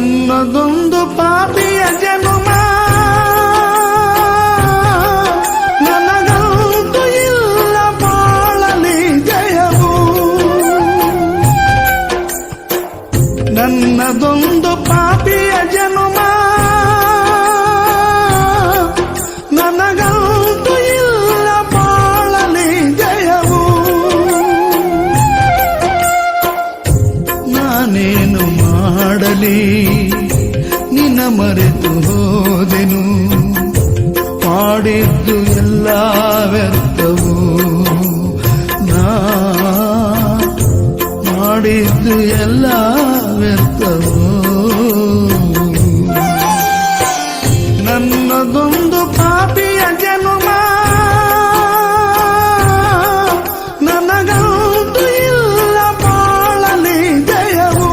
ನನ್ನದೊಂದು ಪಾಪಿಯ ಜನುಮ ನನಗಂತೂ ಇಲ್ಲ ಬಾಳಲಿ ಜಯವು. ನನ್ನದೊಂದು ಪಾಪಿಯ ಜನುಮ ನನಗಂತೂ ಇಲ್ಲ ಬಾಳಲಿ ಜಯವು. ನಾನೇನು ಮಾಡಲಿ ನಿನ್ನ ಮರೆತು ಹೋದೆನು, ಮಾಡಿದ್ದು ಎಲ್ಲ ವ್ಯರ್ಥವು. ನಾ ಮಾಡಿದ್ದು ಎಲ್ಲ ವ್ಯರ್ಥವು. ನನ್ನದೊಂದು ಪಾಪಿಯ ಜನುಮ ನನಗಂತೂ ಇಲ್ಲ ಬಾಳಲಿ ಜಯವು.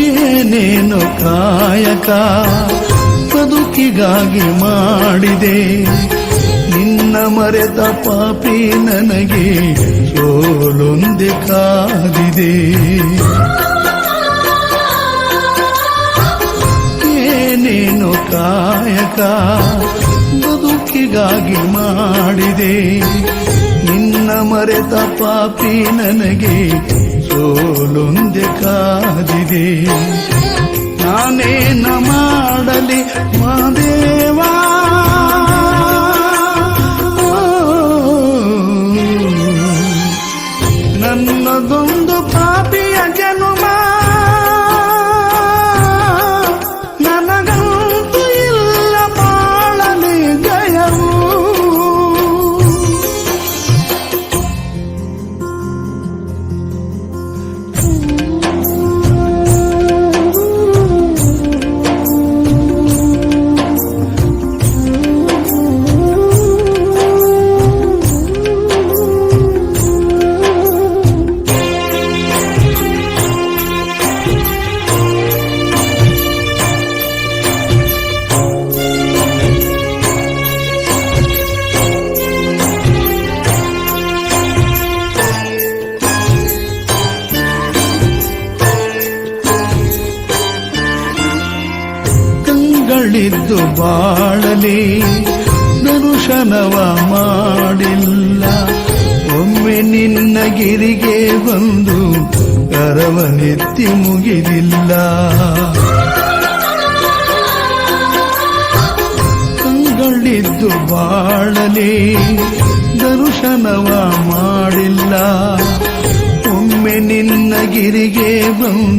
ಏನೇನು ಕಾಯಕ ಬದುಕಿಗಾಗಿ ಮಾಡಿದೆ, ನಿನ್ನ ಮರೆತ ಪಾಪಿ ನನಗೆ ಸೋಲೊಂದೆ ಕಾದಿದೆ. ಏನೇನು ಕಾಯಕ ಬದುಕಿಗಾಗಿ ಮಾಡಿದೆ, ನಿನ್ನ ಮರೆತ ಪಾಪಿ ನನಗೆ ಸೋಲೊಂದೆ ಕಾದಿದೆ. ನಾನೇನ ಮಾಡಲಿ ಮಾದೇವಾ, ನನ್ನದೊಂದು ಪಾಪಿಯ ಜನುಮ ನನಗಂತೂ ಇಲ್ಲ ಬಾಳಲಿ ಜಯವು. ಕಂಗಳಿದ್ದು ಬಾಳಲಿ ದರ್ಶನವ ಮಾಡಿಲ್ಲ, ಒಮ್ಮೆ ನಿನ್ನ ಗಿರಿಗೆ ಬಂದು ಕರವನೆತ್ತಿ ಮುಗಿದಿಲ್ಲ. ಕಂಗಳಿದ್ದು ಬಾಳಲಿ ದರ್ಶನವ ಮಾಡಿಲ್ಲ, ಒಮ್ಮೆ ನಿನ್ನ ಗಿರಿಗೆ ಬಂದು